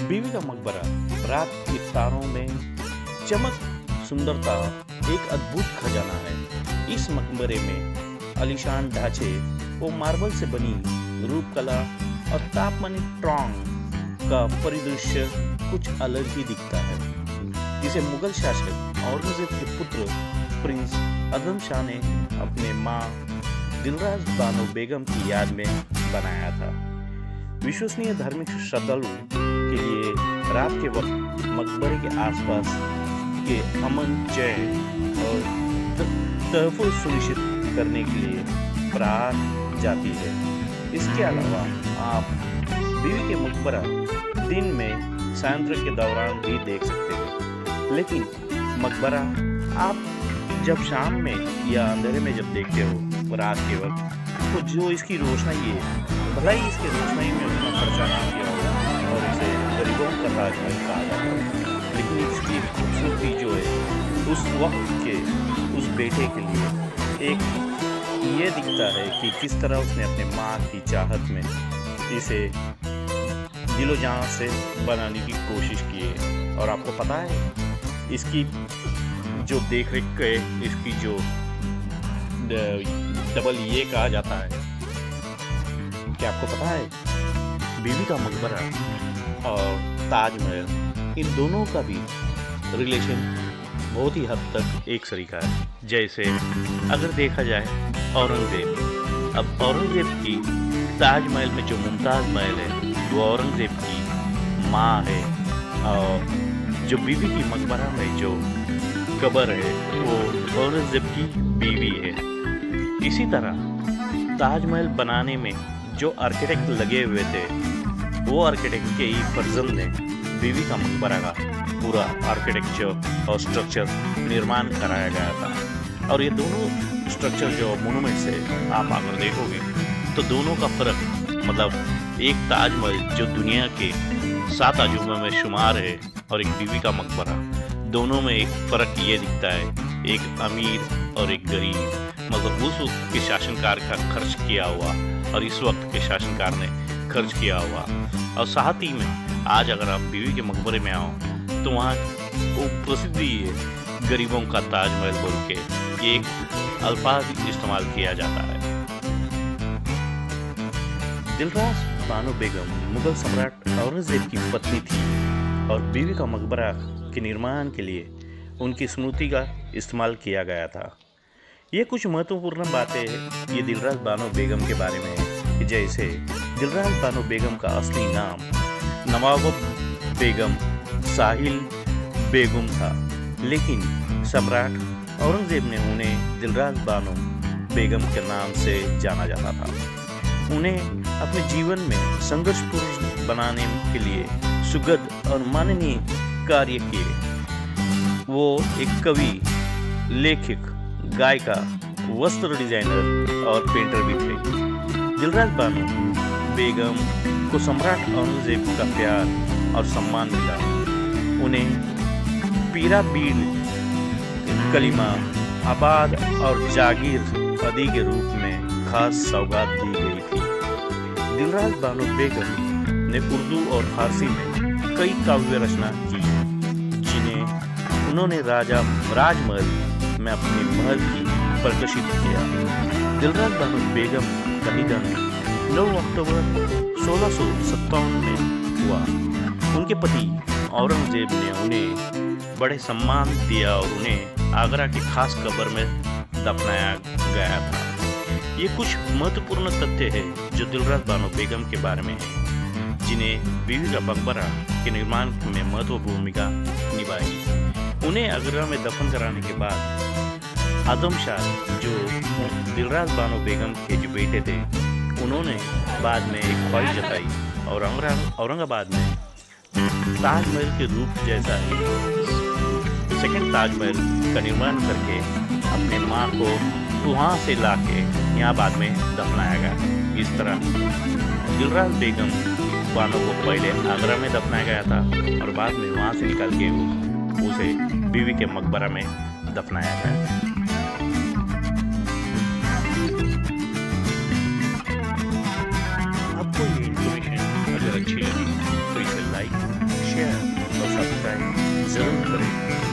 बीवी का मकबरा रात के तारों में चमक सुंदरता एक अद्भुत खजाना है। इस मकबरे में आलीशान ढांचे वो मार्बल से बनी रूपकला और तापमान ट्रॉन्ग का परिदृश्य कुछ अलग ही दिखता है, जिसे मुगल शासक औरंगजेब के पुत्र प्रिंस आजम शाह ने अपने मां दिलराज बानो बेगम की याद में बनाया था। विश्वसनीय धार्मिक श्रद्धालुओं के लिए रात के वक्त मकबरे के आसपास के अमन, चैन और तहफ़्फ़ुज़ सुनिश्चित करने के लिए परार जाती है। इसके अलावा आप बीवी के मकबरा दिन में सांद्र के दौरान भी देख सकते हैं, लेकिन मकबरा आप जब शाम में या अंधेरे में जब देखते हो रात के वक्त, तो जो इसकी रोशनाई है, भला ही इसके रोशनाई में उतना खर्चा ना किया होगा और इसे गरीबों का ताजमहल कहा जाता है, लेकिन इसकी खूबसूरती जो है उस वक्त के उस बेटे के लिए एक ये दिखता है कि किस तरह उसने अपने माँ की चाहत में इसे दिलो जान से बनाने की कोशिश की है। और आपको पता है इसकी जो देख रेख है, इसकी जो डबल ये कहा जाता है, क्या आपको पता है बीवी का मकबरा और ताजमहल इन दोनों का भी रिलेशन बहुत ही हद तक एक सरीका है। जैसे अगर देखा जाए औरंगजेब, अब औरंगजेब की ताजमहल में जो मुमताज़ महल है वो औरंगजेब की माँ है, और जो बीवी की मकबरा में जो कब्र है वो औरंगजेब की बीवी है। इसी तरह ताजमहल बनाने में जो आर्किटेक्ट लगे हुए थे वो आर्किटेक्ट के ही फर्जंद ने बीवी का मकबरा का पूरा आर्किटेक्चर और स्ट्रक्चर निर्माण कराया गया था। और ये दोनों स्ट्रक्चर जो मोनूमेंट्स है, आप अगर देखोगे तो दोनों का फर्क, मतलब एक ताजमहल जो दुनिया के 7 अजूबों में शुमार है और एक बीवी का मकबरा, दोनों में एक फ़र्क ये दिखता है, एक अमीर और एक गरीब, मतलब उस वक्त के शासनकार का खर्च किया हुआ और इस वक्त के शासनकार ने खर्च किया हुआ। और साथ ही में आज अगर आप बीवी के मकबरे में आओ तो वहाँ वो प्रसिद्धि है गरीबों का ताजमहल बोल के ये एक अल्फाज इस्तेमाल किया जाता है। दिलराज बानो बेगम मुगल सम्राट औरंगजेब की पत्नी थी और बीवी का मकबरा के निर्माण के लिए उनकी स्मृति का इस्तेमाल किया गया था। ये कुछ महत्वपूर्ण बातें ये दिलराज बानो बेगम के बारे में है कि जैसे दिलराज बानो बेगम का असली नाम नवाब बेगम साहिल बेगम था, लेकिन सम्राट औरंगजेब ने उन्हें दिलराज बानो बेगम के नाम से जाना जाता था। उन्हें अपने जीवन में संघर्षपूर्ण बनाने के लिए सुगध और माननीय कार्य किए। वो एक कवि, लेखक, गायिका, वस्त्र डिजाइनर और पेंटर भी थे। दिलराज बानो बेगम को सम्राट औरंगजेब का प्यार और सम्मान मिला। उन्हें पीरा बीड़, कलीमा, आबाद और जागीर आदि के रूप में खास सौगात दी गई थी। दिलराज बानो बेगम ने उर्दू और फारसी में कई काव्य रचना की, जिन्हें उन्होंने राजमहल में अपने महल की प्रदर्शित किया। दिलराज बानो बेगम का निधन 9 अक्टूबर 1657 में हुआ। उनके पति औरंगजेब ने उन्हें बड़े सम्मान दिया और उन्हें आगरा की खास कब्र में दफनाया गया था। ये कुछ महत्वपूर्ण तथ्य है जो दिलराज बानो बेगम के बारे में है, जिन्हें बीवी का मकबरा के निर्माण में महत्वपूर्ण भूमिका निभाई। उन्हें आगरा में दफन कराने के बाद आजम शाह, जो दिलराज बानो बेगम के जो बेटे थे, उन्होंने बाद में एक ख्वाहिश जताई और औरंगाबाद में ताजमहल के रूप जैसा ही सेकंड ताजमहल का निर्माण करके अपने माँ को वहाँ से लाके यहाँ बाद में दफनाया गया। इस तरह दिलराज बेगम बानो को पहले आगरा में दफनाया गया था और बाद में वहाँ से निकाल के उसे बीवी के मकबरा में दफनाया गया। आपको ये इन्फॉर्मेशन अगर अच्छी लगी तो इसे लाइक शेयर और सब्सक्राइब जरूर करें।